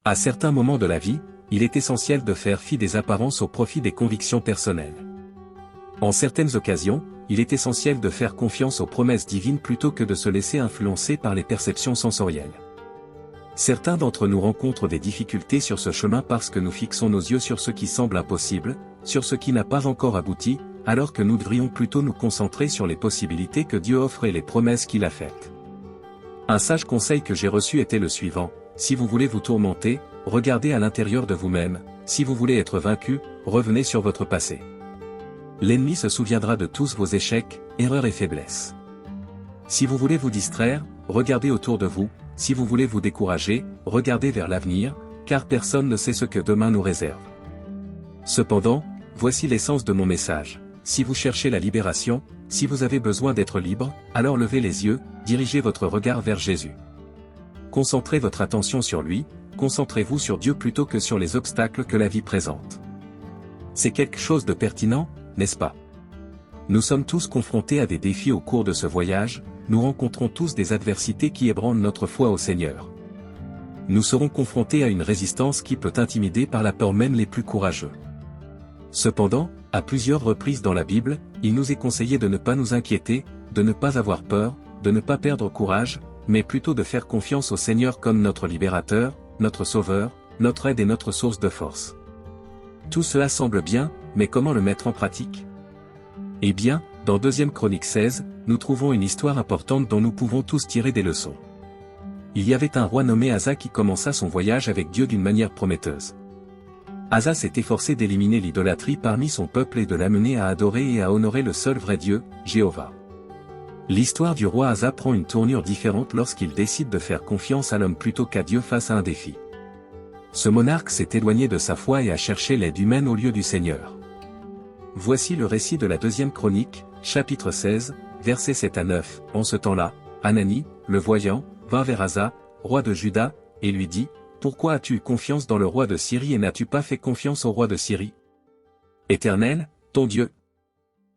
À certains moments de la vie, il est essentiel de faire fi des apparences au profit des convictions personnelles. En certaines occasions, il est essentiel de faire confiance aux promesses divines plutôt que de se laisser influencer par les perceptions sensorielles. Certains d'entre nous rencontrent des difficultés sur ce chemin parce que nous fixons nos yeux sur ce qui semble impossible, sur ce qui n'a pas encore abouti, alors que nous devrions plutôt nous concentrer sur les possibilités que Dieu offre et les promesses qu'il a faites. Un sage conseil que j'ai reçu était le suivant: si vous voulez vous tourmenter, regardez à l'intérieur de vous-même, si vous voulez être vaincu, revenez sur votre passé. L'ennemi se souviendra de tous vos échecs, erreurs et faiblesses. Si vous voulez vous distraire, regardez autour de vous, si vous voulez vous décourager, regardez vers l'avenir, car personne ne sait ce que demain nous réserve. Cependant, voici l'essence de mon message: si vous cherchez la libération, si vous avez besoin d'être libre, alors levez les yeux, dirigez votre regard vers Jésus. Concentrez votre attention sur lui, concentrez-vous sur Dieu plutôt que sur les obstacles que la vie présente. C'est quelque chose de pertinent, n'est-ce pas? Nous sommes tous confrontés à des défis au cours de ce voyage, nous rencontrons tous des adversités qui ébranlent notre foi au Seigneur. Nous serons confrontés à une résistance qui peut intimider par la peur même les plus courageux. Cependant, à plusieurs reprises dans la Bible, il nous est conseillé de ne pas nous inquiéter, de ne pas avoir peur, de ne pas perdre courage, mais plutôt de faire confiance au Seigneur comme notre libérateur, notre sauveur, notre aide et notre source de force. Tout cela semble bien, mais comment le mettre en pratique? Eh bien, dans 2 Chroniques 16, nous trouvons une histoire importante dont nous pouvons tous tirer des leçons. Il y avait un roi nommé Asa qui commença son voyage avec Dieu d'une manière prometteuse. Asa s'est efforcé d'éliminer l'idolâtrie parmi son peuple et de l'amener à adorer et à honorer le seul vrai Dieu, Jéhovah. L'histoire du roi Asa prend une tournure différente lorsqu'il décide de faire confiance à l'homme plutôt qu'à Dieu face à un défi. Ce monarque s'est éloigné de sa foi et a cherché l'aide humaine au lieu du Seigneur. Voici le récit de la 2 Chronique, chapitre 16, versets 7 à 9. En ce temps-là, Hanani, le voyant, vint vers Asa, roi de Juda, et lui dit: pourquoi as-tu eu confiance dans le roi de Syrie et n'as-tu pas fait confiance au roi de Syrie? Éternel, ton Dieu.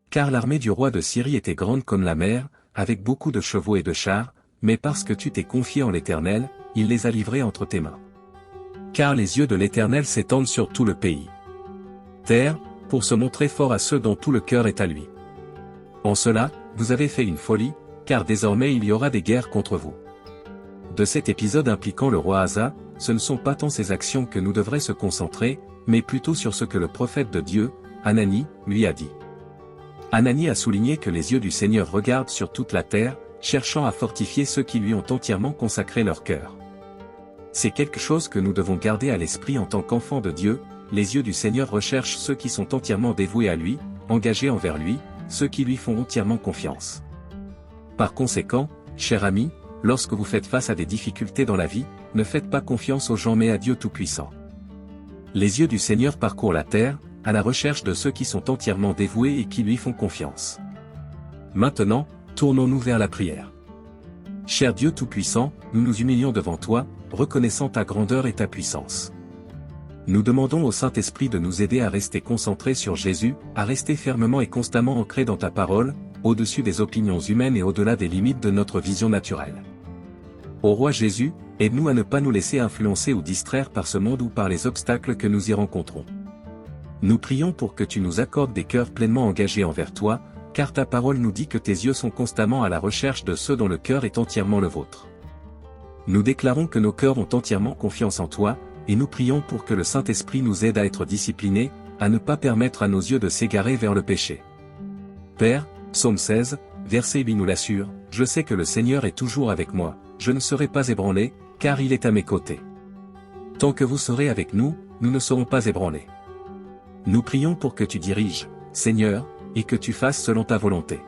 Car l'armée du roi de Syrie était grande comme la mer, avec beaucoup de chevaux et de chars, mais parce que tu t'es confié en l'Éternel, il les a livrés entre tes mains. Car les yeux de l'Éternel s'étendent sur tout le pays. Terre, pour se montrer fort à ceux dont tout le cœur est à lui. En cela, vous avez fait une folie, car désormais il y aura des guerres contre vous. De cet épisode impliquant le roi Asa, ce ne sont pas tant ses actions que nous devrions se concentrer, mais plutôt sur ce que le prophète de Dieu, Hanani, lui a dit. Hanani a souligné que les yeux du Seigneur regardent sur toute la terre, cherchant à fortifier ceux qui lui ont entièrement consacré leur cœur. C'est quelque chose que nous devons garder à l'esprit en tant qu'enfants de Dieu: les yeux du Seigneur recherchent ceux qui sont entièrement dévoués à lui, engagés envers lui, ceux qui lui font entièrement confiance. Par conséquent, cher ami, lorsque vous faites face à des difficultés dans la vie, ne faites pas confiance aux gens mais à Dieu Tout-Puissant. Les yeux du Seigneur parcourent la terre, à la recherche de ceux qui sont entièrement dévoués et qui lui font confiance. Maintenant, tournons-nous vers la prière. Cher Dieu Tout-Puissant, nous nous humilions devant toi, reconnaissant ta grandeur et ta puissance. Nous demandons au Saint-Esprit de nous aider à rester concentrés sur Jésus, à rester fermement et constamment ancrés dans ta parole, au-dessus des opinions humaines et au-delà des limites de notre vision naturelle. Ô roi Jésus, aide-nous à ne pas nous laisser influencer ou distraire par ce monde ou par les obstacles que nous y rencontrons. Nous prions pour que tu nous accordes des cœurs pleinement engagés envers toi, car ta parole nous dit que tes yeux sont constamment à la recherche de ceux dont le cœur est entièrement le vôtre. Nous déclarons que nos cœurs ont entièrement confiance en toi, et nous prions pour que le Saint-Esprit nous aide à être disciplinés, à ne pas permettre à nos yeux de s'égarer vers le péché. Père, Psaume 16, verset 8 nous l'assure: je sais que le Seigneur est toujours avec moi, je ne serai pas ébranlé, car il est à mes côtés. Tant que vous serez avec nous, nous ne serons pas ébranlés. Nous prions pour que tu diriges, Seigneur, et que tu fasses selon ta volonté.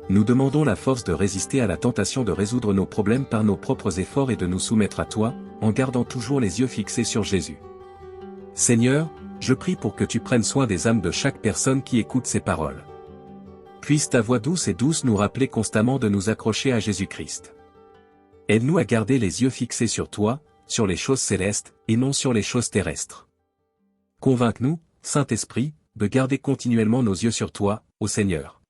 Nous demandons la force de résister à la tentation de résoudre nos problèmes par nos propres efforts et de nous soumettre à toi, en gardant toujours les yeux fixés sur Jésus. Seigneur, je prie pour que tu prennes soin des âmes de chaque personne qui écoute ces paroles. Puisse ta voix douce et douce nous rappeler constamment de nous accrocher à Jésus-Christ. Aide-nous à garder les yeux fixés sur toi, sur les choses célestes, et non sur les choses terrestres. Convainc-nous, Saint-Esprit, de garder continuellement nos yeux sur toi, ô Seigneur.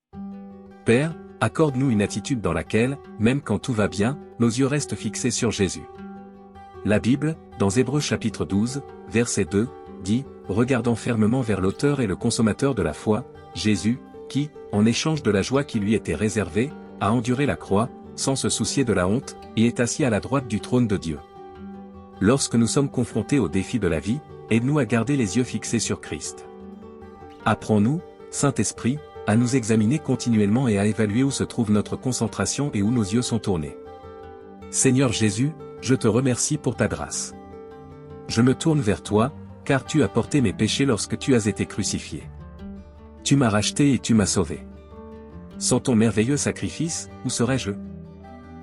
Père, accorde-nous une attitude dans laquelle, même quand tout va bien, nos yeux restent fixés sur Jésus. La Bible, dans Hébreux chapitre 12, verset 2, dit, regardant fermement vers l'auteur et le consommateur de la foi, Jésus, qui, en échange de la joie qui lui était réservée, a enduré la croix, sans se soucier de la honte, et est assis à la droite du trône de Dieu. Lorsque nous sommes confrontés aux défis de la vie, aide-nous à garder les yeux fixés sur Christ. Apprends-nous, Saint-Esprit, à nous examiner continuellement et à évaluer où se trouve notre concentration et où nos yeux sont tournés. Seigneur Jésus, je te remercie pour ta grâce. Je me tourne vers toi, car tu as porté mes péchés lorsque tu as été crucifié. Tu m'as racheté et tu m'as sauvé. Sans ton merveilleux sacrifice, où serais-je?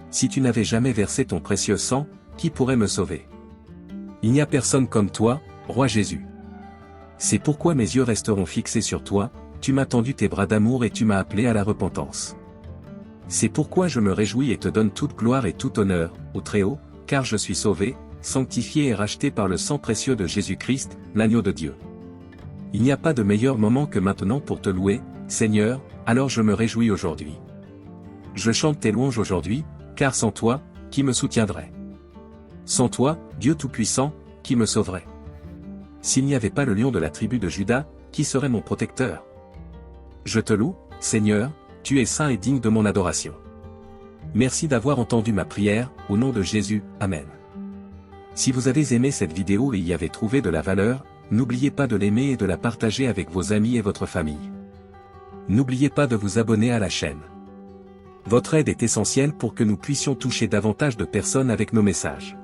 Si tu n'avais jamais versé ton précieux sang, qui pourrait me sauver? Il n'y a personne comme toi, Roi Jésus. C'est pourquoi mes yeux resteront fixés sur toi, tu m'as tendu tes bras d'amour et tu m'as appelé à la repentance. C'est pourquoi je me réjouis et te donne toute gloire et tout honneur, au Très-Haut, car je suis sauvé, sanctifié et racheté par le sang précieux de Jésus-Christ, l'agneau de Dieu. Il n'y a pas de meilleur moment que maintenant pour te louer, Seigneur, alors je me réjouis aujourd'hui. Je chante tes louanges aujourd'hui, car sans toi, qui me soutiendrait? Sans toi, Dieu Tout-Puissant, qui me sauverait? S'il n'y avait pas le lion de la tribu de Juda, qui serait mon protecteur? Je te loue, Seigneur, tu es saint et digne de mon adoration. Merci d'avoir entendu ma prière, au nom de Jésus, Amen. Si vous avez aimé cette vidéo et y avez trouvé de la valeur, n'oubliez pas de l'aimer et de la partager avec vos amis et votre famille. N'oubliez pas de vous abonner à la chaîne. Votre aide est essentielle pour que nous puissions toucher davantage de personnes avec nos messages.